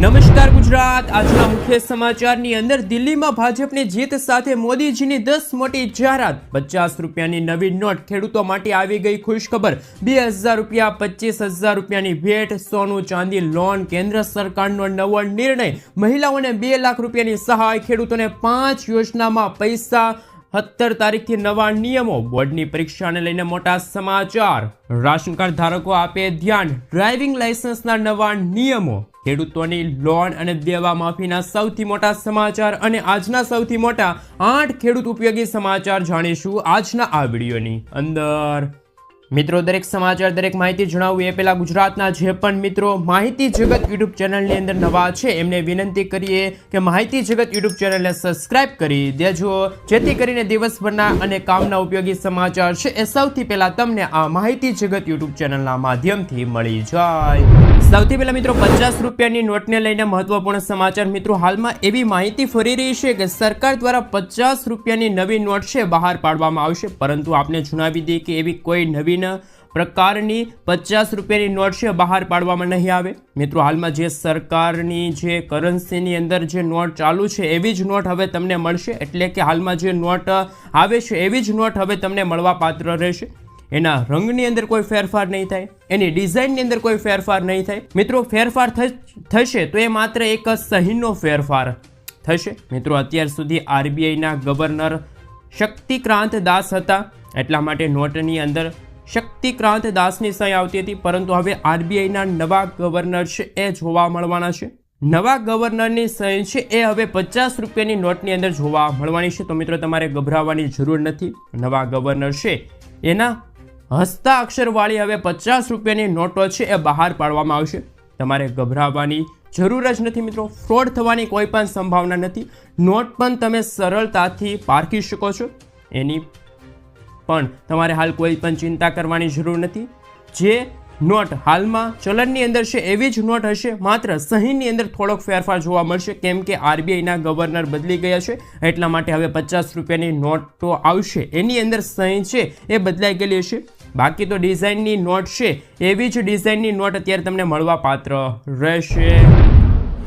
નમસ્કાર ગુજરાત। આજના મુખ્ય સમાચારની અંદર દિલ્હીમાં ભાજપની જીત સાથે મોદીજીની 10 મોટી જાહેરાત। 50 રૂપિયાની નવી નોટ, ખેડૂતો માટે આવી ગઈ ખુશખબર। 2000 રૂપિયા, 25,000 રૂપિયાની ભેટ, સોનું ચાંદી લોન, કેન્દ્ર સરકારનો નવો નિર્ણય, મહિલાઓને 2 લાખ રૂપિયાની સહાય, ખેડૂતોને 5 યોજનામાં પૈસા। 17 તારીખથી નવા નિયમો, બોર્ડની પરીક્ષાને લઈને મોટા સમાચાર। રાશન કાર્ડ ધારકો આપે ધ્યાન, ડ્રાઇવિંગ લાયસન્સના નવા નિયમો, ખેડૂતોની લોન અને દેવા માફીના સૌથી મોટા સમાચાર અને આજના સૌથી મોટા 8 ખેડૂત ઉપયોગી સમાચાર જાણીશું આજના આ વિડીયોની અંદર। મિત્રો, દરેક સમાચાર, દરેક માહિતી જણાવવું એ પહેલા ગુજરાતના જે પણ મિત્રો માહિતી જગત યુટ્યુબ ચેનલની અંદર નવા છે એમને વિનંતી કરીએ કે માહિતી જગત યુટ્યુબ ચેનલને સબસ્ક્રાઇબ કરી દેજો, જેથી કરીને દિવસભરના અને કામના ઉપયોગી સમાચાર છે એ સૌથી પહેલા તમને આ માહિતી જગત યુટ્યુબ ચેનલના માધ્યમથી મળી જાય। સૌથી પહેલા મિત્રો 50 રૂપિયાની નોટને લઈને મહત્વપૂર્ણ સમાચાર। મિત્રો, હાલમાં એવી માહિતી ફરી રહી છે કે સરકાર દ્વારા 50 રૂપિયાની નવી નોટ છે બહાર પાડવામાં આવશે, પરંતુ આપને જણાવી દઈએ કે એવી કોઈ નવીન પ્રકારની 50 રૂપિયાની નોટ છે બહાર પાડવામાં નહીં આવે। મિત્રો, હાલમાં જે સરકારની જે કરન્સીની અંદર જે નોટ ચાલુ છે એવી જ નોટ હવે તમને મળશે, એટલે કે હાલમાં જે નોટ આવે છે એવી જ નોટ હવે તમને મળવા પાત્ર રહેશે। એના રંગની અંદર કોઈ ફેરફાર નહીં થાય, એની ડિઝાઇનની અંદર કોઈ ફેરફાર નહીં થાય। મિત્રો, ફેરફાર થશે તો એ માત્ર એક સહીનો ફેરફાર થશે। મિત્રો, અત્યાર સુધી આરબીઆઈના ગવર્નર શક્તિકાંત દાસ હતા, એટલા માટે નોટની અંદર શક્તિકાંત દાસની સહી આવતી હતી, પરંતુ હવે આરબીઆઈના નવા ગવર્નર છે એ જોવા મળવાના છે। નવા ગવર્નરની સહી છે એ હવે 50 રૂપિયાની નોટની અંદર જોવા મળવાની છે। તો મિત્રો, તમારે ગભરાવાની જરૂર નથી। નવા ગવર્નર છે એના હસ્તાક્ષરવાળી હવે 50 રૂપિયાની નોટો છે એ બહાર પાડવામાં આવશે। તમારે ગભરાવાની જરૂર જ નથી મિત્રો। ફ્રોડ થવાની કોઈ પણ સંભાવના નથી। નોટ પણ તમે સરળતાથી પારખી શકો છો, એની પણ તમારે હાલ કોઈ પણ ચિંતા કરવાની જરૂર નથી। જે નોટ હાલમાં ચલણની અંદર છે એવી જ નોટ હશે, માત્ર સહીની અંદર થોડોક ફેરફાર જોવા મળશે, કેમ કે આરબીઆઈના ગવર્નર બદલી ગયા છે, એટલા માટે હવે 50 રૂપિયાની નોટો આવશે એની અંદર સહી છે એ બદલાઈ ગયેલી હશે। બાકી તો ડિઝાઇનની નોટ છે એવી જ ડિઝાઇનની નોટ અત્યારે તમને મળવા પાત્ર રહેશે।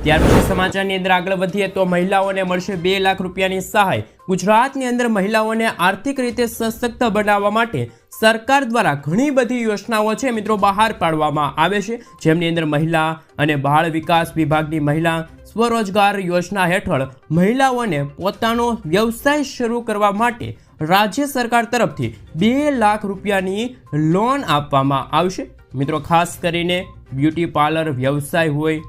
ત્યાર પછી સમાચારની અંદર આગળ વધીએ તો મહિલાઓને મળશે 2 લાખ રૂપિયાની સહાય। ગુજરાતની અંદર મહિલાઓને આર્થિક રીતે સશક્ત બનાવવા માટે સરકાર દ્વારા ઘણી બધી યોજનાઓ છે મિત્રો બહાર પાડવામાં આવે છે, જેમની અંદર મહિલા અને બાળ વિકાસ વિભાગની મહિલા સ્વરોજગાર યોજના હેઠળ મહિલાઓને પોતાનો વ્યવસાય શરૂ કરવા માટે રાજ્ય સરકાર તરફથી 2 લાખ રૂપિયાની લોન આપવામાં આવશે। મિત્રો, ખાસ કરીને બ્યુટી પાર્લર વ્યવસાય હોય,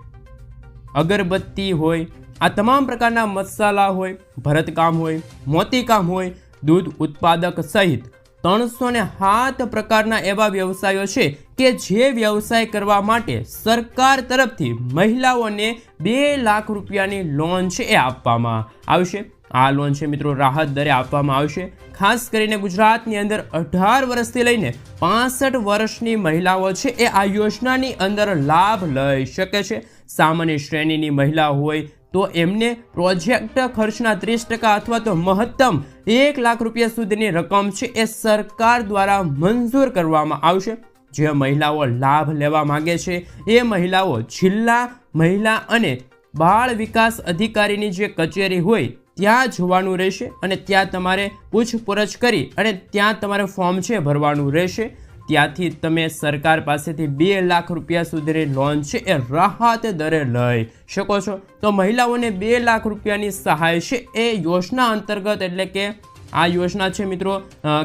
અગરબત્તી હોય, આ તમામ પ્રકારના મસાલા હોય, ભરતકામ હોય, મોતીકામ હોય, દૂધ ઉત્પાદક સહિત 307 પ્રકારના એવા વ્યવસાયો છે કે જે વ્યવસાય કરવા માટે સરકાર તરફથી મહિલાઓને 2 લાખ રૂપિયાની લોન છે એ આપવામાં આવશે। આ લોન છે મિત્રો રાહત દરે આપવામાં આવશે। ખાસ કરીને ગુજરાતની અંદર 18 વર્ષથી લઈને 65 વર્ષની મહિલાઓ છે એ આ યોજનાની અંદર લાભ લઈ શકે છે। સામાન્ય શ્રેણીની મહિલા હોય તો એમને પ્રોજેક્ટ ખર્ચના 30% અથવા તો મહત્તમ 1 લાખ રૂપિયા સુધીની રકમ છે એ સરકાર દ્વારા મંજૂર કરવામાં આવશે। જે મહિલાઓ લાભ લેવા માંગે છે એ મહિલાઓ જિલ્લા મહિલા અને બાળ વિકાસ અધિકારીની જે કચેરી હોય ત્યાં જવાનું રહેશે અને ત્યાં તમારે પૂછપરછ કરી અને ત્યાં તમારે ફોર્મ છે ભરવાનું રહેશે। ત્યાંથી તમે સરકાર પાસેથી 2 લાખ રૂપિયા સુધીની લોન છે એ રાહત દરે લઈ શકો છો। તો મહિલાઓને 2 લાખ રૂપિયાની સહાય છે એ યોજના અંતર્ગત, એટલે કે આ યોજના છે મિત્રો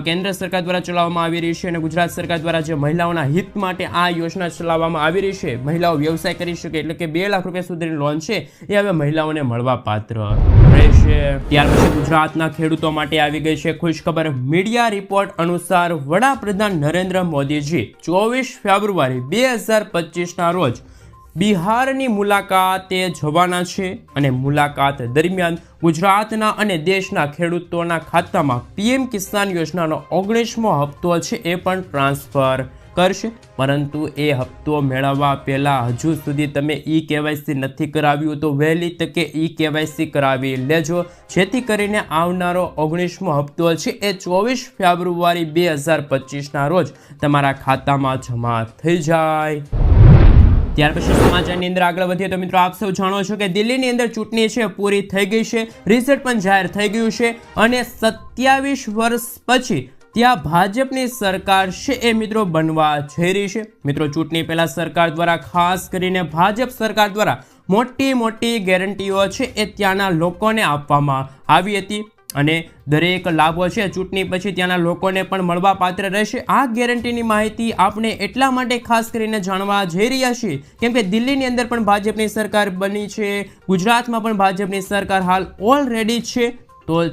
કેન્દ્ર સરકાર દ્વારા ચલાવવામાં આવી રહી છે અને ગુજરાત સરકાર દ્વારા જે મહિલાઓના હિત માટે આ યોજના ચલાવવામાં આવી રહી છે, મહિલાઓ વ્યવસાય કરી શકે, એટલે કે 2 લાખ રૂપિયા સુધીની લોન છે એ હવે મહિલાઓને મળવા પાત્ર રહેશે। ત્યાર પછી ગુજરાતના ખેડૂતો માટે આવી ગઈ છે ખુશખબર। મીડિયા રિપોર્ટ અનુસાર વડાપ્રધાન નરેન્દ્ર મોદીજી 24 ફેબ્રુઆરી 2025ના રોજ બિહારની મુલાકાતે જવાના છે અને મુલાકાત દરમિયાન ગુજરાતના અને દેશના ખેડૂતોના ખાતામાં પીએમ કિસાન યોજનાનો 19મો હપ્તો છે એ પણ ટ્રાન્સફર કરશે। પરંતુ એ હપ્તો મેળવવા પહેલાં હજુ સુધી તમે કેવાયસી નથી કરાવ્યું તો વહેલી તકે કેવાયસી કરાવી લેજો, જેથી કરીને આવનારો 19મો હપ્તો છે એ 24 ફેબ્રુઆરી 2025ના રોજ તમારા ખાતામાં જમા થઈ જાય। ત્યાર પછી સમાચારની અંદર આગળ વધીએ તો મિત્રો આપ સૌ જાણો છો કે દિલ્હીની અંદર ચૂંટણી છે પૂરી થઈ ગઈ છે, રિઝલ્ટ પણ જાહેર થઈ ગયું છે અને 27 વર્ષ પછી ત્યાં ભાજપની સરકાર છે એ મિત્રો બનવા જઈ રહી છે. મિત્રો ચૂંટણી પહેલા સરકાર દ્વારા ખાસ કરીને ભાજપ સરકાર દ્વારા મોટી મોટી ગેરંટીઓ છે એ ત્યાંના લોકોને આપવામાં આવી હતી અને દરેક લાભો છે ચૂંટણી પછી ત્યાંના લોકોને પણ મળવા પાત્ર રહેશે. આ ગેરંટીની માહિતી આપણે એટલા માટે ખાસ કરીને જાણવા જઈ રહ્યા છીએ કેમ કે દિલ્હીની અંદર પણ ભાજપની સરકાર બની છે, ગુજરાતમાં પણ ભાજપની સરકાર હાલ ઓલરેડી છે. તો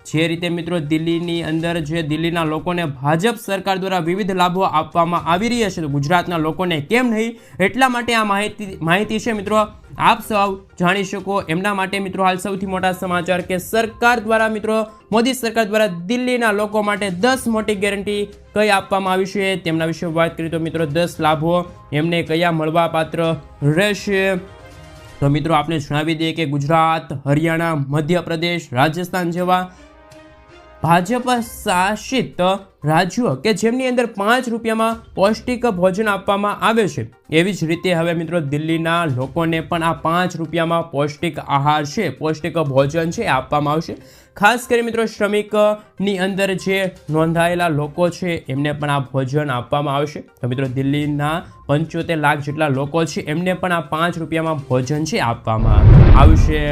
જે રીતે મિત્રો દિલ્હીની અંદર જે દિલ્હીના લોકોને ભાજપ સરકાર દ્વારા વિવિધ લાભો આપવામાં આવી રહ્યા છે તો ગુજરાતના લોકોને કેમ નહીં, એટલા માટે આ માહિતી છે મિત્રો આપ સૌ જાણી શકો. એમના માટે મિત્રો હાલ સૌથી મોટા સમાચાર કે સરકાર દ્વારા મિત્રો મોદી સરકાર દ્વારા દિલ્હીના લોકો માટે 10 મોટી ગેરંટી કઈ આપવામાં આવી છે તેમના વિશે વાત કરીએ તો મિત્રો 10 લાભો એમને કયા મળવા પાત્ર રહેશે. તો મિત્રો આપણે જણાવી દઈએ કે ગુજરાત, હરિયાણા, મધ્યપ્રદેશ, રાજસ્થાન જેવા ભાજપ શાસિત રાજ્યો કે જેમની અંદર 5 રૂપિયામાં પૌષ્ટિક ભોજન આપવામાં આવે છે, એવી જ રીતે હવે મિત્રો દિલ્હીના લોકોને પણ આ 5 રૂપિયામાં પૌષ્ટિક આહાર છે, પૌષ્ટિક ભોજન છે આપવામાં આવશે. ખાસ કરી મિત્રો શ્રમિકની અંદર જે નોંધાયેલા લોકો છે એમને પણ આ ભોજન આપવામાં આવશે. તો મિત્રો દિલ્હીના 75 લાખ જેટલા લોકો છે એમને પણ આ 5 રૂપિયામાં ભોજન છે આપવામાં આવશે.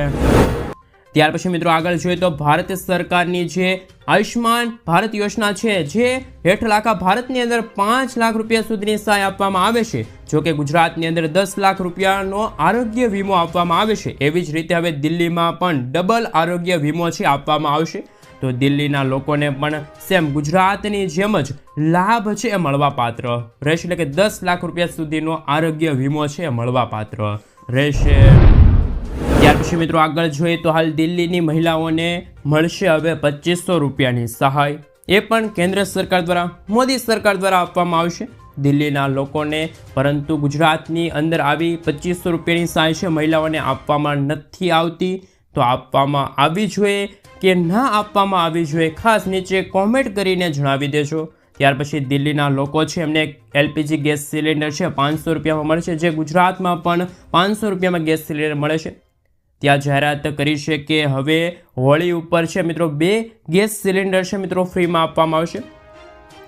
ત્યાર પછી મિત્રો આગળ જોઈએ તો ભારત સરકારની જે આયુષ્માન ભારત યોજના છે જે હેઠળ આખા ભારતની અંદર 5 લાખ રૂપિયા સુધીની સહાય આપવામાં આવે છે. જો કે ગુજરાતની અંદર 10 લાખ રૂપિયાનો આરોગ્ય વીમો આપવામાં આવે છે. એવી જ રીતે હવે દિલ્હીમાં પણ ડબલ આરોગ્ય વીમો છે આપવામાં આવશે. તો દિલ્હીના લોકોને પણ સેમ ગુજરાતની જેમ જ લાભ છે એ મળવા પાત્ર રહેશે, એટલે કે 10 લાખ રૂપિયા સુધીનો આરોગ્ય વીમો છે એ મળવા પાત્ર રહેશે. ત્યાર પછી મિત્રો આગળ જોઈએ તો હાલ દિલ્હીની મહિલાઓને મળશે હવે 2500 રૂપિયાની સહાય, એ પણ કેન્દ્ર સરકાર દ્વારા મોદી સરકાર દ્વારા આપવામાં આવશે દિલ્હીના લોકોને. પરંતુ ગુજરાતની અંદર આવી 2500 રૂપિયાની સહાય છે મહિલાઓને આપવામાં નથી આવતી. તો આપવામાં આવી જોઈએ કે ના આપવામાં આવી જોઈએ, ખાસ નીચે કોમેન્ટ કરીને જણાવી દેજો. ત્યાર પછી દિલ્હીના લોકો છે એમને LPG ગેસ સિલિન્ડર છે 500 રૂપિયામાં મળશે, જે ગુજરાતમાં પણ 500 રૂપિયામાં ગેસ સિલિન્ડર મળે છે. ત્યાં જાહેરાત કરી છે કે હવે હોળી ઉપર છે મિત્રો 2 ગેસ સિલિન્ડર છે મિત્રો ફ્રીમાં આપવામાં આવશે.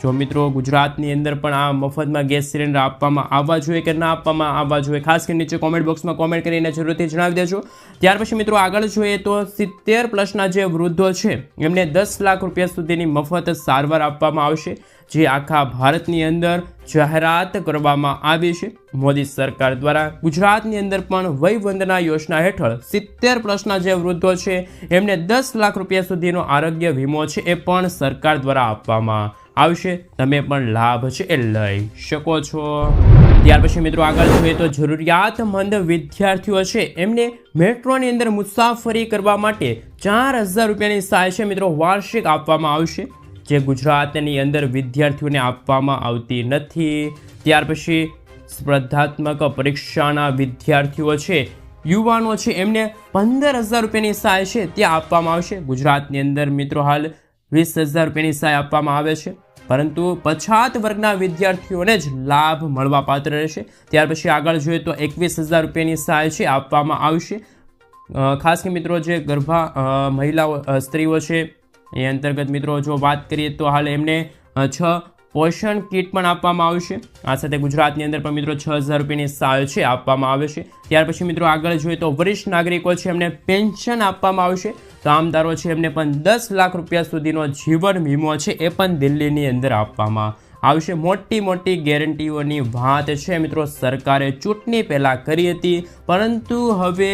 જો મિત્રો ગુજરાતની અંદર પણ આ મફતમાં ગેસ સિલિન્ડર આપવામાં આવવા જોઈએ કે ના આપવામાં આવવા જોઈએ, ખાસ કરીને નીચે કોમેન્ટ બોક્સમાં કોમેન્ટ કરીને જરૂરથી જણાવી દેજો. ત્યાર પછી મિત્રો આગળ જોઈએ તો 70+ જે વૃદ્ધો છે એમને 10 લાખ રૂપિયા સુધીની મફત સારવાર આપવામાં આવશે, જે આખા ભારતની અંદર જાહેરાત કરવામાં આવી છે મોદી સરકાર દ્વારા. ગુજરાતની અંદર પણ વયવંદના યોજના હેઠળ 70+ જે વૃદ્ધો છે એમને 10 લાખ રૂપિયા સુધીનો આરોગ્ય વીમો છે એ પણ સરકાર દ્વારા આપવામાં આવશે. તમે પણ લાભ છે એ લઈ શકો છો. ત્યાર પછી મિત્રો આગળ જોઈએ તો જરૂરિયાતમંદ વિદ્યાર્થીઓ છે એમને મેટ્રોની અંદર મુસાફરી કરવા માટે 4000 રૂપિયાની સહાય છે મિત્રો વાર્ષિક આપવામાં આવશે, જે ગુજરાતની અંદર વિદ્યાર્થીઓને આપવામાં આવતી નથી. ત્યાર પછી સ્પર્ધાત્મક પરીક્ષાના વિદ્યાર્થીઓ છે, યુવાનો છે એમને 15000 રૂપિયાની સહાય છે ત્યાં આપવામાં આવશે. ગુજરાતની અંદર મિત્રો હાલ 20000 રૂપિયાની સહાય આપવામાં આવે છે, પરંતુ પછાત વર્ગના વિદ્યાર્થીઓને જ લાભ મળવા પાત્ર રહેશે. ત્યાર પછી આગળ જોઈએ તો 21000 રૂપિયાની સહાય છે આપવામાં આવશે. ખાસ કે મિત્રો જે મહિલાઓ સ્ત્રીઓ છે એ અંતર્ગત મિત્રો જો વાત કરીએ તો હાલ એમને 6 પોષણ કીટ પણ આપવામાં આવશે. આ સાથે ગુજરાતની અંદર પણ મિત્રો 6000 રૂપિયાની સહાય છે આપવામાં આવે છે. ત્યાર પછી મિત્રો આગળ જોઈએ તો વરિષ્ઠ નાગરિકો છે એમને પેન્શન આપવામાં આવશે. કામદારો છે એમને પણ 10 લાખ રૂપિયા સુધીનો જીવન વીમો છે એ પણ દિલ્હીની અંદર આપવામાં આવશે. મોટી મોટી ગેરંટીઓની વાત છે મિત્રો સરકારે ચૂંટણી પહેલાં કરી હતી, પરંતુ હવે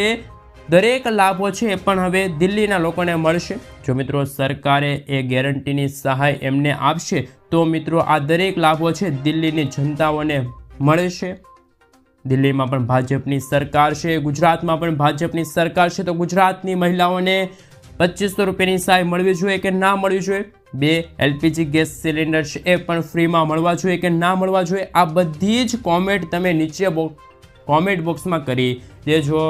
દરેક લાભો છે એ પણ હવે દિલ્હીના લોકોને મળશે. જો મિત્રો સરકારે એ ગેરંટીની સહાય એમને આપશે તો મિત્રો આ દરેક લાભો છે દિલ્હીની જનતાઓને મળશે. દિલ્હીમાં પણ ભાજપની સરકાર છે, ગુજરાતમાં પણ ભાજપની સરકાર છે, તો ગુજરાતની મહિલાઓને 2500 રૂપિયાની સહાય મળવી જોઈએ કે ના મળવી જોઈએ? 2 LPG ગેસ સિલિન્ડર છે એ પણ ફ્રીમાં મળવા જોઈએ કે ના મળવા જોઈએ? આ બધી જ કોમેન્ટ તમે નીચે કોમેન્ટ બોક્સમાં કરી દેજો.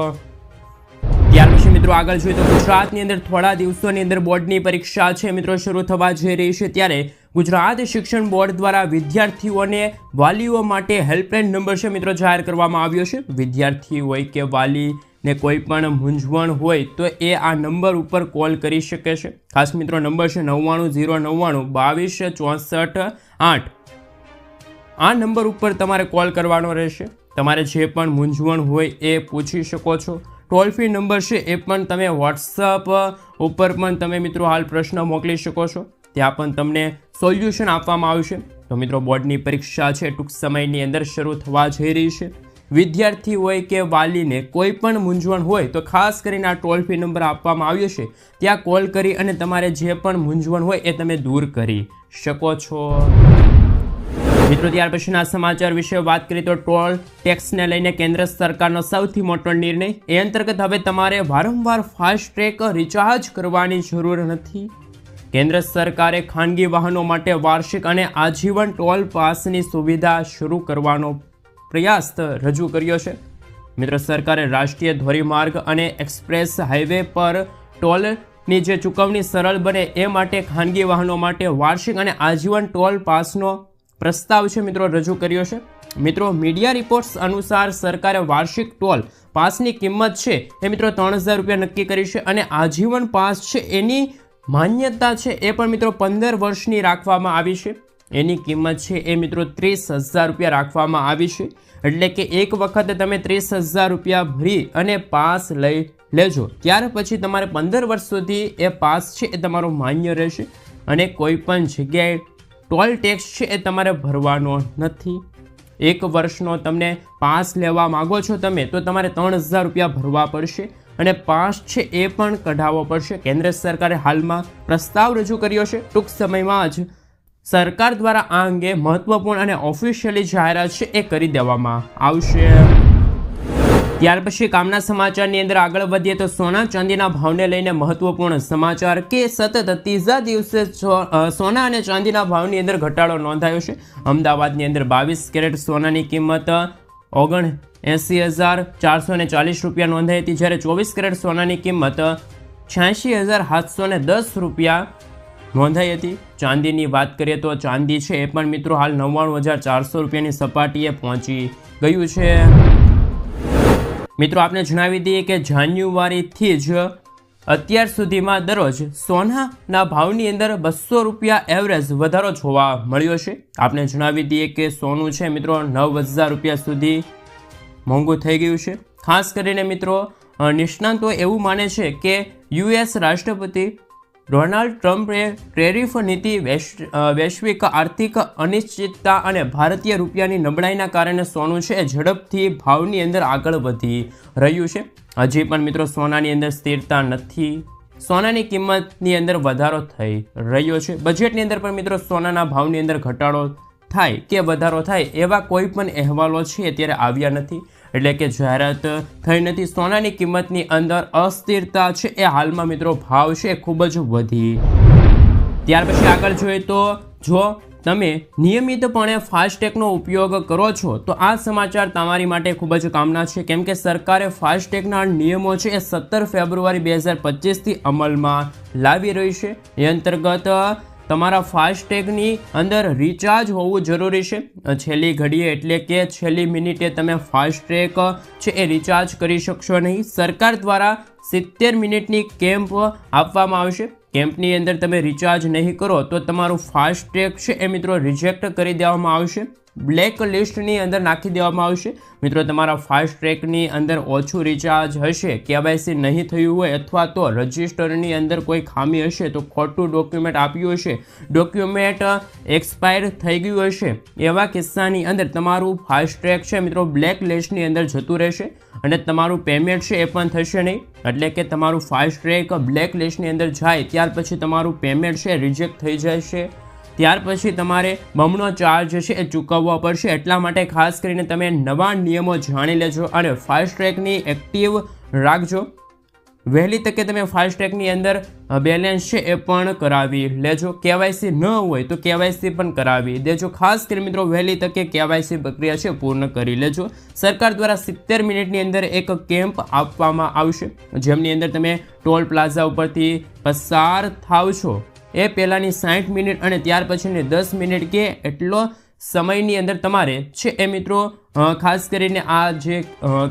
ત્યાર પછી મિત્રો આગળ જોઈએ તો ગુજરાતની અંદર થોડા દિવસોની અંદર બોર્ડની પરીક્ષા છે મિત્રો શરૂ થવા જઈ રહી છે, ત્યારે ગુજરાત શિક્ષણ બોર્ડ દ્વારા વિદ્યાર્થીઓને વાલીઓ માટે હેલ્પલાઇન નંબર છે મિત્રો જાહેર કરવામાં આવ્યો છે. વિદ્યાર્થી હોય કે વાલીને કોઈ પણ મૂંઝવણ હોય તો એ આ નંબર ઉપર કોલ કરી શકે છે. ખાસ મિત્રો નંબર છે 9909922468. આ નંબર ઉપર તમારે કોલ કરવાનો રહેશે. તમારે જે પણ મૂંઝવણ હોય એ પૂછી શકો છો. ટોલ ફ્રી નંબર છે એ પણ તમે વોટ્સઅપ ઉપર પણ તમે મિત્રો હાલ પ્રશ્ન મોકલી શકો છો. ત્યાં પણ તમને સોલ્યુશન આપવામાં આવશે. તો મિત્રો બોર્ડની પરીક્ષા છે ટૂંક સમયની અંદર શરૂ થવા જઈ રહી છે. વિદ્યાર્થી હોય કે વાલીને કોઈ પણ મૂંઝવણ હોય તો ખાસ કરીને આ ટોલ ફ્રી નંબર આપવામાં આવ્યો છે. ત્યાં કોલ કરી અને તમારે જે પણ મૂંઝવણ હોય એ તમે દૂર કરી શકો છો. મિત્રો ત્યાર પછીના સમાચાર વિશે વાત કરીએ તો ટોલ ટેક્સને લઈને કેન્દ્ર સરકારનો સૌથી મોટો નિર્ણય. એ અંતર્ગત હવે તમારે વારંવાર ફાસ્ટ્રેગ રિચાર્જ કરવાની જરૂર નથી. કેન્દ્ર સરકારે ખાનગી વાહનો માટે વાર્ષિક અને આજીવન ટોલ પાસની સુવિધા શરૂ કરવાનો પ્રયાસ રજૂ કર્યો છે. મિત્રો સરકારે રાષ્ટ્રીય ધોરીમાર્ગ અને એક્સપ્રેસ હાઈવે પર ટોલની જે ચૂકવણી સરળ બને એ માટે ખાનગી વાહનો માટે વાર્ષિક અને આજીવન ટોલ પાસનો પ્રસ્તાવ છે મિત્રો રજૂ કર્યો છે. મિત્રો મીડિયા રિપોર્ટ્સ અનુસાર સરકારે વાર્ષિક ટોલ પાસની કિંમત છે એ મિત્રો 3000 રૂપિયા નક્કી કરી છે અને આજીવન પાસ છે એની માન્યતા છે એ પણ મિત્રો 15 વર્ષની રાખવામાં આવી છે. એની કિંમત છે એ મિત્રો 30,000 રૂપિયા રાખવામાં આવી છે. એટલે કે એક વખતે તમે 30,000 રૂપિયા ભરી અને પાસ લઈ લેજો. ત્યાર પછી તમારે 15 વર્ષ સુધી એ પાસ છે એ તમારો માન્ય રહેશે અને કોઈ પણ જગ્યાએ ટોલ ટેક્સ છે એ તમારે ભરવાનો નથી. એક વર્ષનો તમને પાસ લેવા માગો છો તમે તો તમારે 3,000 રૂપિયા ભરવા પડશે અને પાસ છે એ પણ કઢાવવો પડશે. કેન્દ્ર સરકારે હાલમાં પ્રસ્તાવ રજૂ કર્યો છે. ટૂંક સમયમાં જ સરકાર દ્વારા આ અંગે મહત્વપૂર્ણ અને ઓફિશિયલી જાહેરાત છે એ કરી દેવામાં આવશે. ત્યાર પછી કામના સમાચારની અંદર આગળ વધીએ તો સોના ચાંદીના ભાવને લઈને મહત્વપૂર્ણ સમાચાર કે સતત ત્રીજા દિવસે સોના અને ચાંદીના ભાવની અંદર ઘટાડો નોંધાયો છે. અમદાવાદની અંદર 22 કેરેટ સોનાની કિંમત 79,440 રૂપિયા નોંધાઈ હતી, જ્યારે 24 કેરેટ સોનાની કિંમત 86,710 રૂપિયા નોંધાઈ હતી. ચાંદીની વાત કરીએ તો ચાંદી છે એ પણ મિત્રો હાલ 99,400 રૂપિયાની સપાટીએ પહોંચી ગયું છે. મિત્રો આપને જણાવી દઈએ કે જાન્યુઆરીથી જ અત્યાર સુધીમાં દરરોજ સોનાના ભાવની અંદર 200 રૂપિયા એવરેજ વધારો જોવા મળ્યો છે. આપને જણાવી દઈએ કે સોનું છે મિત્રો 9,000 રૂપિયા સુધી મોંઘું થઈ ગયું છે. ખાસ કરીને મિત્રો નિષ્ણાંતો એવું માને છે કે યુએસ રાષ્ટ્રપતિ ડોનાલ્ડ ટ્રમ્પે ટેરિફ નીતિ, વૈશ્વિક આર્થિક અનિશ્ચિતતા અને ભારતીય રૂપિયાની નબળાઈના કારણે સોનું છે એ ઝડપથી ભાવની અંદર આગળ વધી રહ્યું છે. હજી પણ મિત્રો સોનાની અંદર સ્થિરતા નથી. સોનાની કિંમતની અંદર વધારો થઈ રહ્યો છે. બજેટની અંદર પણ મિત્રો સોનાના ભાવની અંદર ઘટાડો થાય કે વધારો થાય એવા કોઈ પણ અહેવાલો છે અત્યારે આવ્યા નથી. એટલે કે જાહેરાત થઈ નથી. સોનાની કિંમતની અંદર અસ્થિરતા છે એ હાલમાં મિત્રો ભાવ છે એ ખૂબ જ વધી. ત્યાર પછી આગળ જોઈએ તો જો તમે નિયમિતપણે ફાસ્ટેગનો ઉપયોગ કરો છો તો આ સમાચાર તમારી માટે ખૂબ જ કામના છે. કેમ કે સરકારે ફાસ્ટેગના નિયમો છે એ 17 ફેબ્રુઆરી 2025થી અમલમાં લાવી રહી છે. એ અંતર્ગત તમારા ફાસ્ટેગની અંદર રિચાર્જ હોવું જરૂરી છે. છેલ્લી ઘડીએ એટલે કે છેલ્લી મિનિટે તમે ફાસ્ટેગ છે એ રિચાર્જ કરી શકશો નહીં. સરકાર દ્વારા 70 મિનિટની કેમ્પ આપવામાં આવશે. કેમ્પની અંદર તમે રિચાર્જ નહીં કરો તો તમારું ફાસ્ટેગ છે એ મિત્રો રિજેક્ટ કરી દેવામાં આવશે. બ્લેક લિસ્ટની અંદર નાખી દેવામાં આવશે. મિત્રો તમારા ફાસ્ટ્રેગની અંદર ઓછું રિચાર્જ હશે, કેવાયસી નહીં થયું હોય અથવા તો રજિસ્ટરની અંદર કોઈ ખામી હશે, તો ખોટું ડોક્યુમેન્ટ આપ્યું હશે, ડોક્યુમેન્ટ એક્સપાયર થઈ ગયું હશે, એવા કિસ્સાની અંદર તમારું ફાસ્ટ્રેગ છે મિત્રો બ્લેક લિસ્ટની અંદર જતું રહેશે અને તમારું પેમેન્ટ છે એ પણ થશે નહીં. એટલે કે તમારું ફાસ્ટ્રેગ બ્લેક લિસ્ટની અંદર જાય ત્યાર પછી તમારું પેમેન્ટ છે રિજેક્ટ થઈ જશે. ત્યાર પછી તમારે બમણો ચાર્જ છે એ ચૂકવવો પડશે. એટલા માટે ખાસ કરીને તમે નવા નિયમો જાણી લેજો અને ફાસ્ટ્રેગની એક્ટિવ રાખજો. વહેલી તકે તમે ફાસ્ટ્રેગની અંદર બેલેન્સ છે એ પણ કરાવી લેજો. કેવાયસી ન હોય તો કેવાયસી પણ કરાવી દેજો. ખાસ કરીને મિત્રો વહેલી તકે કેવાયસી પ્રક્રિયા છે પૂર્ણ કરી લેજો. સરકાર દ્વારા 70 મિનિટની અંદર એક કેમ્પ આપવામાં આવશે જેમની અંદર તમે ટોલ પ્લાઝા ઉપરથી પસાર થાવ છો એ પહેલાંની 60 મિનિટ અને ત્યાર પછીની 10 મિનિટ કે એટલો સમયની અંદર તમારે છે એ મિત્રો ખાસ કરીને આ જે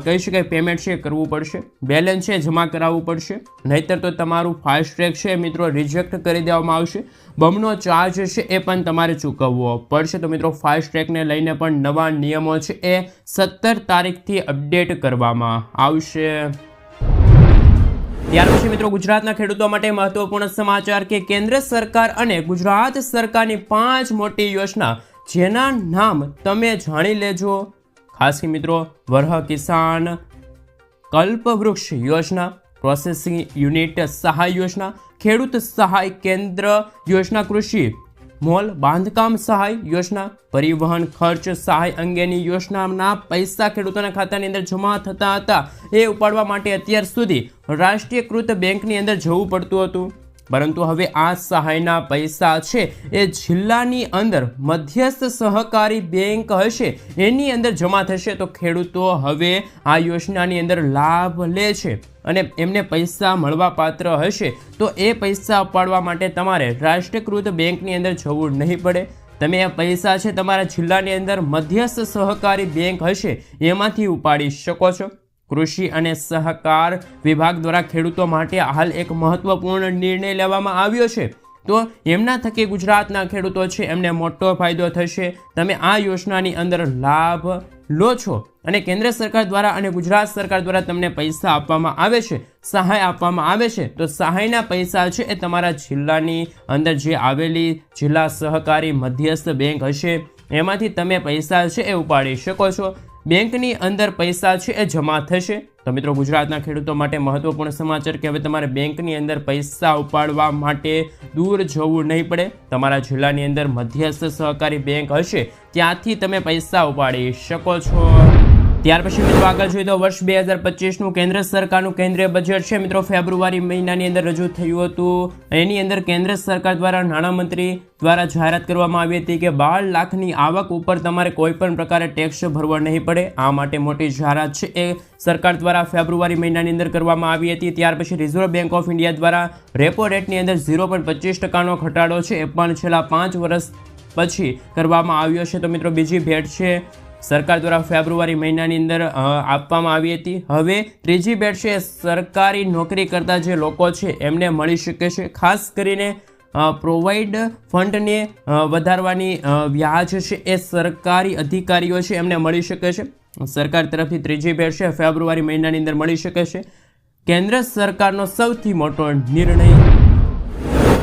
કહી શકાય પેમેન્ટ છે એ કરવું પડશે, બેલેન્સ છે જમા કરાવવું પડશે, નહીંતર તો તમારું ફાસ્ટ ટ્રેક છે મિત્રો રિજેક્ટ કરી દેવામાં આવશે. બમણો ચાર્જ છે એ પણ તમારે ચૂકવવો પડશે. તો મિત્રો ફાસ્ટ ટ્રેકને લઈને પણ નવા નિયમો છે એ 17 તારીખથી અપડેટ કરવામાં આવશે. ત્યાર પછી મિત્રો ગુજરાતના ખેડૂતો માટે મહત્વપૂર્ણ સમાચાર કે કેન્દ્ર સરકાર અને ગુજરાત સરકારની 5 મોટી યોજના જેના નામ તમે જાણી લેજો. ખાસ કે મિત્રો વરહ કિસાન કલ્પવૃક્ષ યોજના, પ્રોસેસિંગ યુનિટ સહાય યોજના, ખેડૂત સહાય કેન્દ્ર યોજના, કૃષિ મોલ બાંધકામ સહાય યોજના, પરિવહન ખર્ચ સહાય અંગેની યોજનાના પૈસા ખેડૂતોના ખાતાની અંદર જમા થતા હતા એ ઉપાડવા માટે અત્યાર સુધી રાષ્ટ્રીયકૃત બેંકની અંદર જવું પડતું હતું. પરંતુ હવે આ સહાયના પૈસા છે એ જિલ્લાની અંદર મધ્યસ્થ સહકારી બેંક હશે એની અંદર જમા થશે. તો ખેડૂતો હવે આ યોજનાની અંદર લાભ લે છે અને એમને પૈસા મળવા પાત્ર હશે તો એ પૈસા ઉપાડવા માટે તમારે રાષ્ટ્રીયકૃત બેંકની અંદર જવું નહીં પડે. તમે આ પૈસા છે તમારા જિલ્લાની અંદર મધ્યસ્થ સહકારી બેંક હશે એમાંથી ઉપાડી શકો છો. કૃષિ અને સહકાર વિભાગ દ્વારા ખેડૂતો માટે હાલ એક મહત્વપૂર્ણ નિર્ણય લેવામાં આવ્યો છે. તો એમના થકી ગુજરાતના ખેડૂતો છે એમને મોટો ફાયદો થશે. તમે આ યોજનાની અંદર લાભ લો છો અને કેન્દ્ર સરકાર દ્વારા અને ગુજરાત સરકાર દ્વારા તમને પૈસા આપવામાં આવે છે, સહાય આપવામાં આવે છે. તો સહાયના પૈસા છે એ તમારા જિલ્લાની અંદર જે આવેલી જિલ્લા સહકારી મધ્યસ્થ બેંક હશે એમાંથી તમે પૈસા છે એ ઉપાડી શકો છો. બેંકની અંદર પૈસા છે એ જમા થશે. તો મિત્રો ગુજરાતના ખેડૂતો માટે મહત્વપૂર્ણ સમાચાર કે હવે તમારે બેંકની અંદર પૈસા ઉપાડવા માટે દૂર જવું નહીં પડે. તમારા જિલ્લાની અંદર મધ્યસ્થ સહકારી બેંક હશે ત્યાંથી તમે પૈસા ઉપાડી શકો છો. ત્યાર પછી મિત્રો આગળ જોઈએ તો વર્ષ 2025નું કેન્દ્ર સરકારનું કેન્દ્રીય બજેટ છે મિત્રો ફેબ્રુઆરી મહિનાની અંદર રજૂ થયું હતું. એની અંદર કેન્દ્ર સરકાર દ્વારા નાણામંત્રી દ્વારા જાહેરાત કરવામાં આવી હતી કે 12 લાખની આવક ઉપર તમારે કોઈ પણ પ્રકારે ટેક્સ ભરવો નહીં પડે. આ માટે મોટી જાહેરાત છે એ સરકાર દ્વારા ફેબ્રુઆરી મહિનાની અંદર કરવામાં આવી હતી. ત્યાર પછી રિઝર્વ બેંક ઓફ ઇન્ડિયા દ્વારા રેપો રેટની અંદર 0.25%નો ઘટાડો છે એ પણ છેલ્લા 5 વર્ષ પછી કરવામાં આવ્યો છે. તો મિત્રો બીજી ભેટ છે સરકાર દ્વારા ફેબ્રુઆરી મહિનાની અંદર આપવામાં આવી હતી. હવે ત્રીજી ભેટ છે સરકારી નોકરી કરતા જે લોકો છે એમને મળી શકે છે. ખાસ કરીને પ્રોવાઈડ ફંડને વધારવાની વ્યાજ છે એ સરકારી અધિકારીઓ છે એમને મળી શકે છે. સરકાર તરફથી ત્રીજી ભેટ છે ફેબ્રુઆરી મહિનાની અંદર મળી શકે છે. કેન્દ્ર સરકારનો સૌથી મોટો નિર્ણય.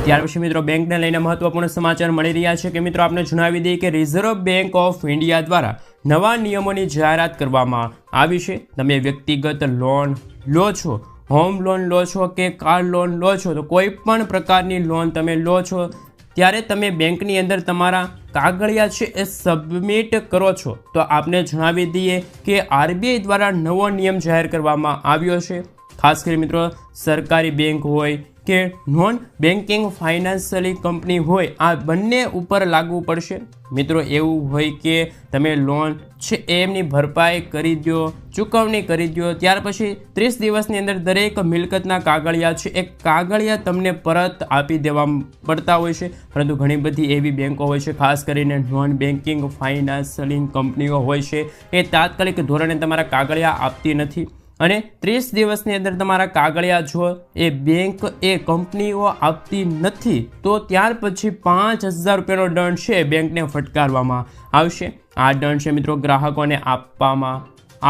ત્યાર પછી મિત્રો બેંકને લઈને મહત્વપૂર્ણ સમાચાર મળી રહ્યા છે કે મિત્રો આપણે જણાવી દઈએ કે રિઝર્વ બેંક ઓફ ઇન્ડિયા દ્વારા નવા નિયમોની જાહેરાત કરવામાં આવી છે. તમે વ્યક્તિગત લોન લો છો, હોમ લોન લો છો કે કાર લોન લો છો, તો કોઈ પણ પ્રકારની લોન તમે લો છો ત્યારે તમે બેંકની અંદર તમારા કાગળિયા છે એ સબમિટ કરો છો. તો આપને જણાવી દઈએ કે આરબીઆઈ દ્વારા નવો નિયમ જાહેર કરવામાં આવ્યો છે. ખાસ કરી મિત્રો સરકારી બેંક હોય કે નોન બેન્કિંગ ફાઇનાન્શિયલી કંપની હોય આ બંને ઉપર લાગુ પડશે. મિત્રો એવું હોય કે તમે લોન છે એમની ભરપાઈ કરી દો, ચૂકવણી કરી દો, ત્યાર પછી 30 દિવસની અંદર દરેક મિલકતના કાગળિયા છે એ કાગળિયા તમને પરત આપી દેવા પડતા હોય છે. પરંતુ ઘણી બધી એવી બેંકો હોય છે, ખાસ કરીને નોન બેન્કિંગ ફાઇનાન્શિયલી કંપનીઓ હોય છે એ તાત્કાલિક ધોરણે તમારા કાગળિયા આપતી નથી અને 30 દિવસની અંદર તમારા કાગળિયા જો એ બેંક એ કંપનીઓ આપતી નથી તો ત્યાર પછી 5,000 રૂપિયાનો દંડ છે બેંકને ફટકારવામાં આવશે. આ દંડ છે મિત્રો ગ્રાહકોને આપવામાં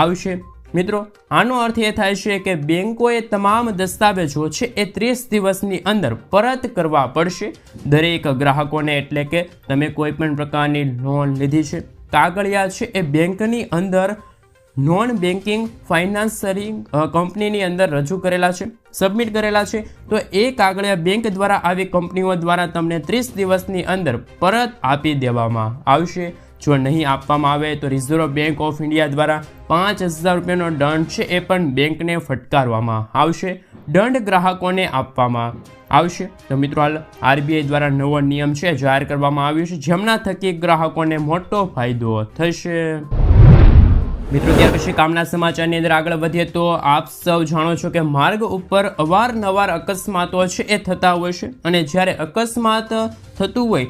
આવશે. મિત્રો આનો અર્થ એ થાય છે કે બેંકોએ તમામ દસ્તાવેજો છે એ 30 દિવસની અંદર પરત કરવા પડશે દરેક ગ્રાહકોને. એટલે કે તમે કોઈ પણ પ્રકારની લોન લીધી છે, કાગળિયા છે એ બેંકની અંદર નોન બેન્કિંગ ફાઇનાન્શિયલી કંપનીની અંદર રજૂ કરેલા છે, સબમિટ કરેલા છે, તો એ કાગળિયા બેંક દ્વારા આવી કંપનીઓ દ્વારા તમને 30 દિવસની અંદર પરત આપી દેવામાં આવશે. જો નહીં આપવામાં આવે તો રિઝર્વ બેંક ઓફ ઇન્ડિયા દ્વારા 5,000 રૂપિયાનો દંડ છે એ પણ બેંકને ફટકારવામાં આવશે. દંડ ગ્રાહકોને આપવામાં આવશે. તો મિત્રો હાલ આરબીઆઈ દ્વારા નવો નિયમ છે જાહેર કરવામાં આવ્યો છે જેમના થકી ગ્રાહકોને મોટો ફાયદો થશે. મિત્રો ત્યાર પછી કામના સમાચારની અંદર આગળ વધીએ તો આપ સૌ જાણો છો કે માર્ગ ઉપર અવારનવાર અકસ્માતો છે એ થતા હોય છે અને જ્યારે અકસ્માત થતું હોય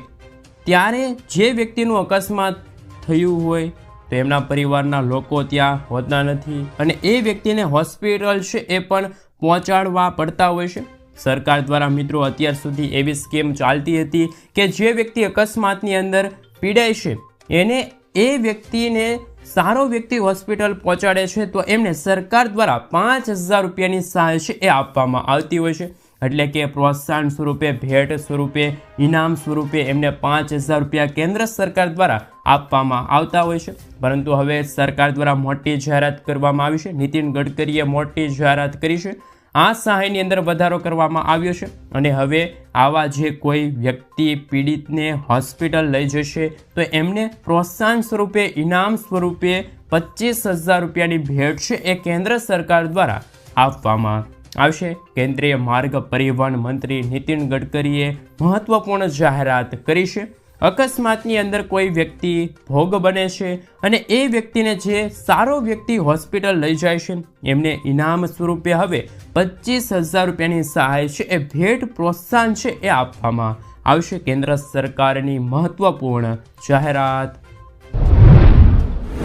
ત્યારે જે વ્યક્તિનું અકસ્માત થયું હોય તો એમના પરિવારના લોકો ત્યાં હોતા નથી અને એ વ્યક્તિને હોસ્પિટલ છે એ પણ પહોંચાડવા પડતા હોય છે। સરકાર દ્વારા મિત્રો અત્યાર સુધી એવી સ્કીમ ચાલતી હતી કે જે વ્યક્તિ અકસ્માતની અંદર પીડાય છે એને એ વ્યક્તિને સારો વ્યક્તિ હોસ્પિટલ પહોંચાડે છે તો એમને સરકાર દ્વારા 5,000 રૂપિયાની સહાય છે એ આપવામાં આવતી હોય છે। એટલે કે પ્રોત્સાહન સ્વરૂપે, ભેટ સ્વરૂપે, ઇનામ સ્વરૂપે એમને 5,000 રૂપિયા કેન્દ્ર સરકાર દ્વારા આપવામાં આવતા હોય છે। પરંતુ હવે સરકાર દ્વારા મોટી જાહેરાત કરવામાં આવી છે। નીતિન ગડકરીએ મોટી જાહેરાત કરી છે। આ સહાયની અંદર વધારો કરવામાં આવ્યો છે અને હવે આવા જે કોઈ વ્યક્તિ પીડિતને હોસ્પિટલ લઈ જશે તો એમને પ્રોત્સાહન સ્વરૂપે, ઇનામ સ્વરૂપે 25,000 રૂપિયાની ભેટ છે એ કેન્દ્ર સરકાર દ્વારા આપવામાં આવશે। કેન્દ્રીય માર્ગ પરિવહન મંત્રી નીતિન ગડકરીએ મહત્વપૂર્ણ જાહેરાત કરી છે। અકસ્માતની અંદર કોઈ વ્યક્તિ ભોગ બને છે અને એ વ્યક્તિને જે સારો વ્યક્તિ હોસ્પિટલ લઈ જાય છે એમને ઇનામ સ્વરૂપે હવે 25,000 રૂપિયાની સહાય છે એ ભેટ પ્રોત્સાહન છે એ આપવામાં આવશે। કેન્દ્ર સરકારની મહત્વપૂર્ણ જાહેરાત।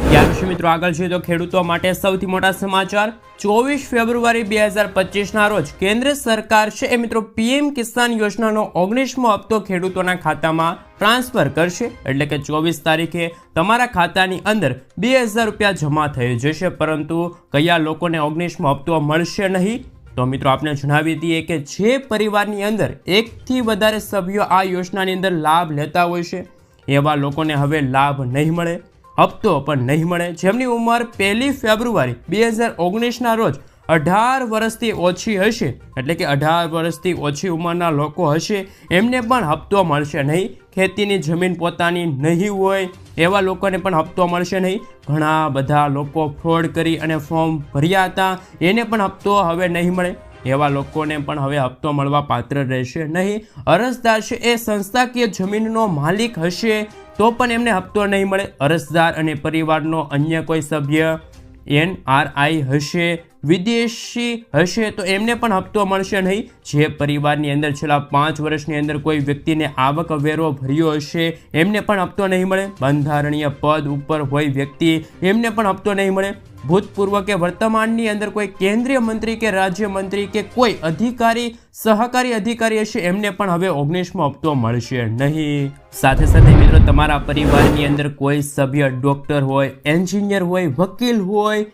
ત્યાર પછી મિત્રો આગળ જોઈએ તો ખેડૂતો માટે સૌથી મોટા સમાચાર। 24 ફેબ્રુઆરી 2025ના રોજ કેન્દ્ર સરકાર છે એ મિત્રો પીએમ કિસાન યોજનાનો 19મો હપ્તો ખેડૂતોના ખાતામાં ટ્રાન્સફર કરશે। એટલે કે 24 તારીખે તમારા ખાતાની અંદર 2,000 રૂપિયા જમા થઈ જશે। પરંતુ કયા લોકોને 19મો હપ્તો મળશે નહીં તો મિત્રો આપને જણાવી દઈએ કે જે પરિવારની અંદર એકથી વધારે સભ્યો આ યોજનાની અંદર લાભ લેતા હોય છે એવા લોકોને હવે લાભ નહીં મળે, હપ્તો પણ નહીં મળે। જેમની ઉંમર 1 ફેબ્રુઆરી 2019ના રોજ 18 વર્ષથી ઓછી હશે, એટલે કે 18 વર્ષથી ઓછી ઉંમરના લોકો હશે એમને પણ હપ્તો મળશે નહીં। ખેતીની જમીન પોતાની નહીં હોય એવા લોકોને પણ હપ્તો મળશે નહીં। ઘણા બધા લોકો ફ્રોડ કરી અને ફોર્મ ભર્યા હતા એને પણ હપ્તો હવે નહીં મળે, એવા લોકોને પણ હવે હપ્તો મળવા પાત્ર રહેશે નહીં। અરજદાર છે એ સંસ્થાકીય જમીનનો માલિક હશે તો પણ એમને હપ્તો નહીં મળે। અરજદાર અને પરિવારનો અન્ય કોઈ સભ્ય NRI હશે, વિદેશી હશે તો એમને પણ હપ્તો મળશે નહીં। જે પરિવારની અંદર છેલ્લા 5 વર્ષની અંદર કોઈ વ્યક્તિને આવક વેરો ભર્યો હશે એમને પણ હપ્તો નહીં મળે। બંધારણીય પદ ઉપર હોય વ્યક્તિ એમને પણ હપ્તો નહીં મળે। ભૂતપૂર્વ કે વર્તમાનની અંદર કોઈ કેન્દ્રીય મંત્રી કે રાજ્યમંત્રી કે કોઈ અધિકારી, સહકારી અધિકારી હશે એમને પણ હવે 19મો હપ્તો મળશે નહીં। સાથે સાથે મિત્રો તમારા પરિવારની અંદર કોઈ સભ્ય ડોક્ટર હોય, એન્જિનિયર હોય, વકીલ હોય,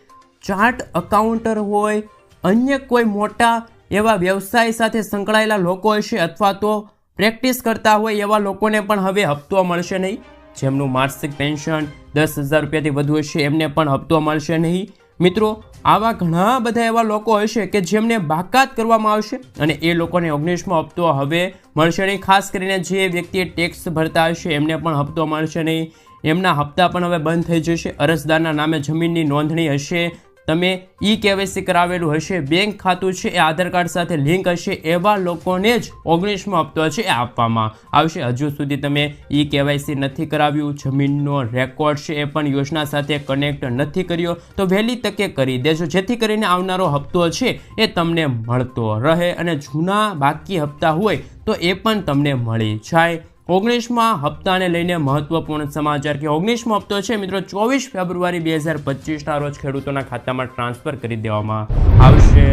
ચાર્ટ અકાઉન્ટર હોય, અન્ય કોઈ મોટા એવા વ્યવસાય સાથે સંકળાયેલા લોકો હશે અથવા તો પ્રેક્ટિસ કરતા હોય એવા લોકોને પણ હવે હપ્તો મળશે નહીં। જેમનું માસિક પેન્શન 10,000 રૂપિયાથી વધુ હશે એમને પણ હપ્તો મળશે નહીં। મિત્રો આવા ઘણા બધા એવા લોકો હશે કે જેમને બાકાત કરવામાં આવશે અને એ લોકોને 19મો હપ્તો હવે મળશે નહીં। ખાસ કરીને જે વ્યક્તિ ટેક્સ ભરતા હશે એમને પણ હપ્તો મળશે નહીં। એમના હપ્તા પણ હવે બંધ થઈ જશે। અરજદારના નામે જમીનની નોંધણી હશે, તમે KYC કરાવેલું હશે, બેંક ખાતું છે એ આધાર કાર્ડ સાથે લિંક હશે એવા લોકોને જ 19મો હપ્તો છે એ આપવામાં આવશે। હજુ સુધી તમે KYC નથી કરાવ્યું, જમીનનો રેકોર્ડ છે એ પણ યોજના સાથે કનેક્ટ નથી કર્યો તો વહેલી તકે કરી દેજો, જેથી કરીને આવનારો હપ્તો છે એ તમને મળતો રહે અને જૂના બાકી હપ્તા હોય તો એ પણ તમને મળી જાય। 19મા હપ્તાને લઈને મહત્વપૂર્ણ સમાચાર કે 19મો હપ્તો છે મિત્રો 24 ફેબ્રુઆરી 2025ના રોજ ખેડૂતોના ખાતામાં ટ્રાન્સફર કરી દેવામાં આવશે।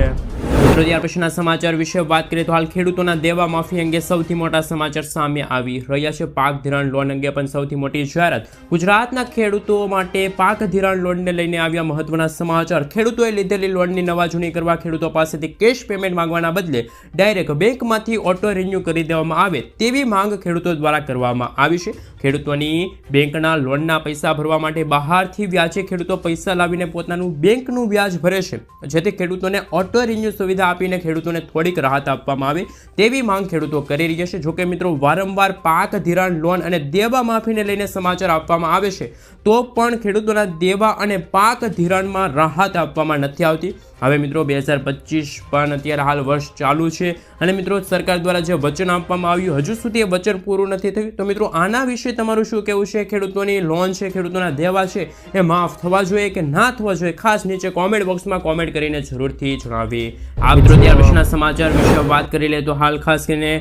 મિત્રો ત્યાર પછીના સમાચાર વિશે વાત કરીએ તો હાલ ખેડૂતોના દેવા માફી અંગે સૌથી મોટા સમાચાર સામે આવી રહ્યા છે। પાક ધિરાણ લોન અંગે પણ સૌથી મોટી જાહેરાત। ગુજરાતના ખેડૂતો માટે પાક ધિરાણ લોનને લઈને આવ્યા મહત્વના સમાચાર। ખેડૂતોએ લીધેલી લોનની નવા જૂની કરવા ખેડૂતો પાસેથી કેશ પેમેન્ટ માંગવાના બદલે ડાયરેક્ટ બેંકમાંથી ઓટો રિન્યુ કરી દેવામાં આવે તેવી માંગ ખેડૂતો દ્વારા કરવામાં આવી છે। ખેડૂતોની બેંકના લોનના પૈસા ભરવા માટે બહારથી વ્યાજે ખેડૂતો પૈસા લાવીને પોતાનું બેંકનું વ્યાજ ભરે છે, જેથી ખેડૂતોને ઓટો રિન્યુ સુવિધા આપીને ખેડૂતોને થોડીક રાહત આપવામાં આવે તેવી માંગ ખેડૂતો કરી રહ્યા છે। જોકે મિત્રો વારંવાર પાક ધિરાણ લોન અને દેવા માફીને લઈને સમાચાર આપવામાં આવે છે તો પણ ખેડૂતોના દેવા અને પાક ધિરાણમાં રાહત આપવામાં નથી આવતી। હવે મિત્રો 2025 પણ અત્યારે હાલ વર્ષ ચાલુ છે અને મિત્રો સરકાર દ્વારા જે વચન આપવામાં આવ્યું હજુ સુધી એ વચન પૂરું નથી થયું. તો મિત્રો આના વિશે તમારું શું કહેવું છે? ખેડૂતોની લોન છે, ખેડૂતોના દેવા છે એ માફ થવા જોઈએ કે ના થવા જોઈએ? ખાસ નીચે કોમેન્ટ બોક્સમાં કોમેન્ટ કરીને જરૂરથી જણાવી. આ મિત્રો ત્યાર પછીના સમાચાર વિશે વાત કરી લે તો હાલ ખાસ કરીને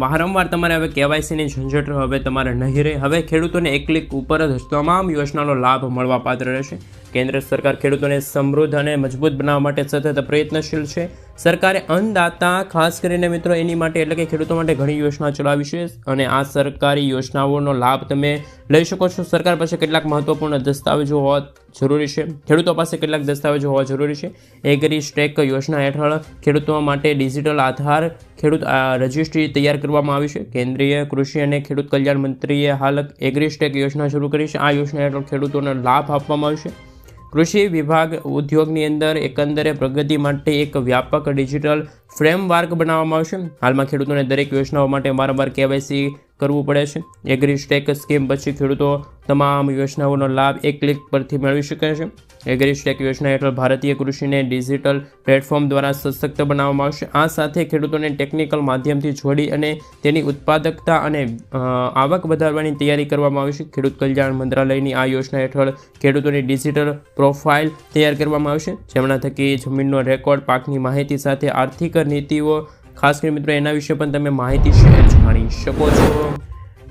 વારંવાર તમારે હવે કેવાયસીની ઝંઝટ હવે તમારે નહીં રહે. હવે ખેડૂતોને એક ક્લિક ઉપર જ તમામ યોજનાનો લાભ મળવા પાત્ર રહેશે. કેન્દ્ર સરકાર ખેડૂતોને સમૃદ્ધ અને મજબૂત બનાવવા માટે સતત પ્રયત્નશીલ છે. સરકારે અન્નદાતા ખાસ કરીને મિત્રો એની માટે એટલે કે ખેડૂતો માટે ઘણી યોજના ચલાવી છે અને આ સરકારી યોજનાઓનો લાભ તમે લઈ શકો છો. સરકાર પાસે કેટલાક મહત્વપૂર્ણ દસ્તાવેજો હોવા જરૂરી છે. ખેડૂતો પાસે કેટલાક દસ્તાવેજો હોવા જરૂરી છે. એગ્રી સ્ટેક યોજના હેઠળ ખેડૂતો માટે ડિજિટલ આધાર ખેડૂત રજિસ્ટ્રી તૈયાર કરવામાં આવી છે. કેન્દ્રીય કૃષિ અને ખેડૂત કલ્યાણ મંત્રીએ હાલ એગ્રી સ્ટેક યોજના શરૂ કરી છે. આ યોજના હેઠળ ખેડૂતોને લાભ આપવામાં આવશે. કૃષિ વિભાગ ઉદ્યોગની અંદર એકંદરે પ્રગતિ માટે એક વ્યાપક ડિજિટલ ફ્રેમવર્ક બનાવવામાં આવશે. હાલમાં ખેડૂતોને દરેક યોજનાઓ માટે વારંવાર કેવાયસી કરવું પડે છે. એગ્રી સ્ટેક સ્કીમ પછી ખેડૂતો તમામ યોજનાઓનો લાભ એક ક્લિક પરથી મેળવી શકે છે. એગ્રી સ્ટેક યોજના હેઠળ ભારતીય કૃષિને ડિજિટલ પ્લેટફોર્મ દ્વારા સશક્ત બનાવવામાં આવશે. આ સાથે ખેડૂતોને ટેકનિકલ માધ્યમથી જોડી અને તેની ઉત્પાદકતા અને આવક વધારવાની તૈયારી કરવામાં આવી છે. ખેડૂત કલ્યાણ મંત્રાલયની આ યોજના હેઠળ ખેડૂતોની ડિજિટલ પ્રોફાઇલ તૈયાર કરવામાં આવશે, જેમના થકી જમીનનો રેકોર્ડ, પાકની માહિતી સાથે આર્થિક નીતિઓ ખાસ કરીને મિત્રો એના વિશે પણ તમે માહિતી જાણી શકો છો.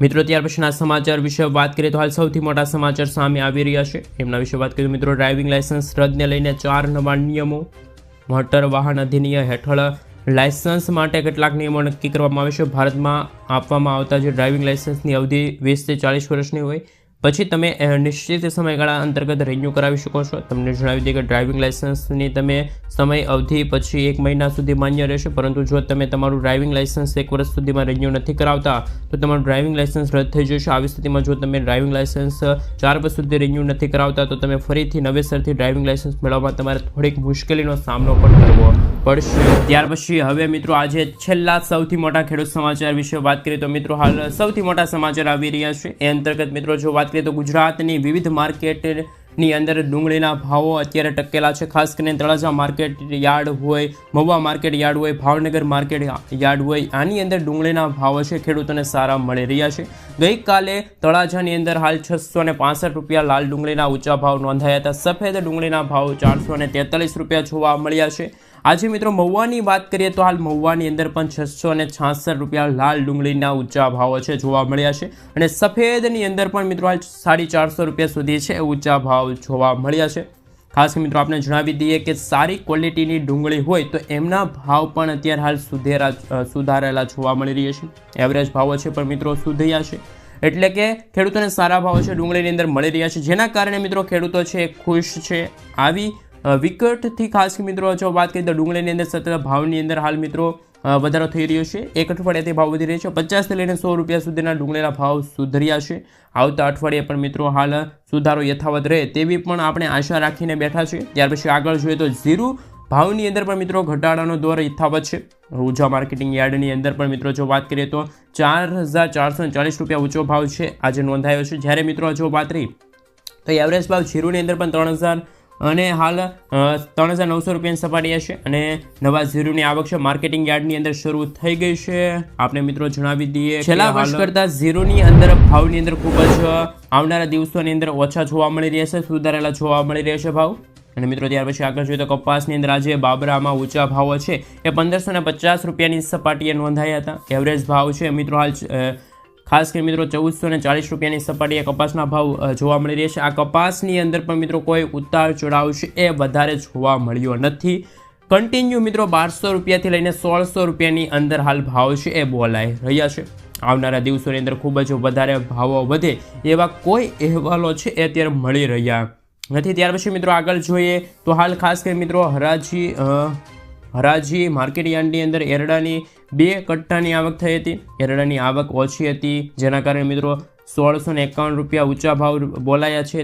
મિત્રો ત્યાર પછીના સમાચાર વિશે વાત કરીએ તો હાલ સૌથી મોટા સમાચાર સામે આવી રહ્યા છે. એમના વિશે વાત કરીએ તો મિત્રો ડ્રાઇવિંગ લાયસન્સ રદને લઈને 4 નવા નિયમો. મોટર વાહન અધિનિયમ હેઠળ લાયસન્સ માટે કેટલાક નિયમો નક્કી કરવામાં આવે છે. ભારતમાં આપવામાં આવતા જે ડ્રાઇવિંગ લાયસન્સની અવધિ 20 થી 40 વર્ષની હોય પછી તમે નિશ્ચિત સમયગાળા અંતર્ગત રિન્યૂ કરાવી શકો છો. તમને જણાવી દઈએ કે ડ્રાઇવિંગ લાયસન્સની તમે સમય અવધિ પછી 1 મહિના સુધી માન્ય રહેશે, પરંતુ જો તમે તમારું ડ્રાઇવિંગ લાયસન્સ 1 વર્ષ સુધીમાં રિન્યૂ નથી કરાવતા તો તમારું ડ્રાઇવિંગ લાયસન્સ રદ થઈ જશે. આવી સ્થિતિમાં જો તમે ડ્રાઇવિંગ લાયસન્સ 4 વર્ષ સુધી રિન્યૂ નથી કરાવતા તો તમે ફરીથી નવેસરથી ડ્રાઇવિંગ લાયસન્સ મેળવવામાં તમારે થોડીક મુશ્કેલીનો સામનો પણ કરવો પડશે. ત્યાર પછી હવે મિત્રો આજે છેલ્લા સૌથી મોટા ખેડૂત સમાચાર વિશે વાત કરીએ તો મિત્રો હાલ સૌથી મોટા સમાચાર આવી રહ્યા છે. એ અંતર્ગત મિત્રો જો વાત કરીએ તો ગુજરાતની વિવિધ માર્કેટની અંદર ડુંગળીના ભાવો અત્યારે ટકેલા છે. ખાસ કરીને તળાજા માર્કેટ યાર્ડ હોય, મહુવા માર્કેટ યાર્ડ હોય, ભાવનગર માર્કેટ યાર્ડ હોય, આની અંદર ડુંગળીના ભાવો છે ખેડૂતોને સારા મળી રહ્યા છે. ગઈકાલે તળાજાની અંદર હાલ 665 રૂપિયા લાલ ડુંગળીના ઊંચા ભાવ નોંધાયા હતા. સફેદ ડુંગળીના ભાવ 443 રૂપિયા જોવા મળ્યા છે. આજે મિત્રો મહુવાની વાત કરીએ તો હાલ મહુવાની અંદર પણ 666 રૂપિયા લાલ ડુંગળીના ઊંચા ભાવો છે જોવા મળ્યા છે અને સફેદની અંદર પણ મિત્રો હાલ 450 રૂપિયા સુધી છે ઊંચા ભાવ જોવા મળ્યા છે. ખાસ મિત્રો આપણે જણાવી દઈએ કે સારી ક્વોલિટીની ડુંગળી હોય તો એમના ભાવ પણ અત્યારે હાલ સુધારેલા જોવા મળી રહ્યા છે. એવરેજ ભાવો છે પણ મિત્રો સુધર્યા છે, એટલે કે ખેડૂતોને સારા ભાવો છે ડુંગળીની અંદર મળી રહ્યા છે, જેના કારણે મિત્રો ખેડૂતો છે ખુશ છે. આવી વિકટથી ખાસ મિત્રો જો વાત કરીએ તો ડુંગળીની અંદર સતત ભાવની અંદર હાલ મિત્રો વધારો થઈ રહ્યો છે. એક અઠવાડિયાથી ભાવ વધી રહ્યો છે. 50 થી લઈને 100 રૂપિયા સુધીના ડુંગળીના ભાવ સુધર્યા છે. આવતા અઠવાડિયે પણ મિત્રો હાલ સુધારો યથાવત રહે તેવી પણ આપણે આશા રાખીને બેઠા છે. ત્યાર પછી આગળ જોઈએ તો જીરું ભાવની અંદર પણ મિત્રો ઘટાડાનો દોર યથાવત છે. ઊંચા માર્કેટિંગ યાર્ડની અંદર પણ મિત્રો જો વાત કરીએ તો 4440 રૂપિયા ઊંચો ભાવ છે આજે નોંધાયો છે. જ્યારે મિત્રો જો વાત રહી તો એવરેજ ભાવ જીરુની અંદર પણ 3000 અને હાલ 3900 રૂપિયાની સપાટી છે અને નવા ઝીરુની આવક છે માર્કેટિંગ યાર્ડની અંદર શરૂ થઈ ગઈ છે. આપણે મિત્રો જણાવી દઈએ છેલ્લા વર્ષ કરતાં ઝીરુની અંદર ભાવની અંદર ખૂબ જ આવનારા દિવસોની અંદર ઓછા જોવા મળી રહ્યા છે, સુધારેલા જોવા મળી રહ્યા છે ભાવ. અને મિત્રો ત્યાર પછી આગળ જોઈએ તો કપાસની અંદર આજે બાબરામાં ઊંચા ભાવો છે એ 1550 રૂપિયાની સપાટીએ નોંધાયા હતા. એવરેજ ભાવ છે મિત્રો હાલ ખાસ કરીને મિત્રો 1440 રૂપિયાની સપાટીએ કપાસના ભાવ જોવા મળી રહ્યા છે. આ કપાસની અંદર પણ મિત્રો કોઈ ઉતાર ચઢાવ છે એ વધારે જોવા મળ્યો નથી. કન્ટિન્યુ મિત્રો 1200 રૂપિયાથી લઈને 1600 રૂપિયાની અંદર હાલ ભાવ છે એ બોલાઈ રહ્યા છે. આવનારા દિવસોની અંદર ખૂબ જ વધારે ભાવો વધે એવા કોઈ અહેવાલો છે એ અત્યારે મળી રહ્યા નથી. ત્યાર પછી મિત્રો આગળ જોઈએ તો હાલ ખાસ કરીને મિત્રો હરાજી માર્કેટ યાર્ડની અંદર એરડાની 2 કટ્ટાની આવક થઈ હતી. એરડાની આવક ઓછી હતી, જેના કારણે મિત્રો 1651 રૂપિયા ઊંચા ભાવ બોલાયા છે.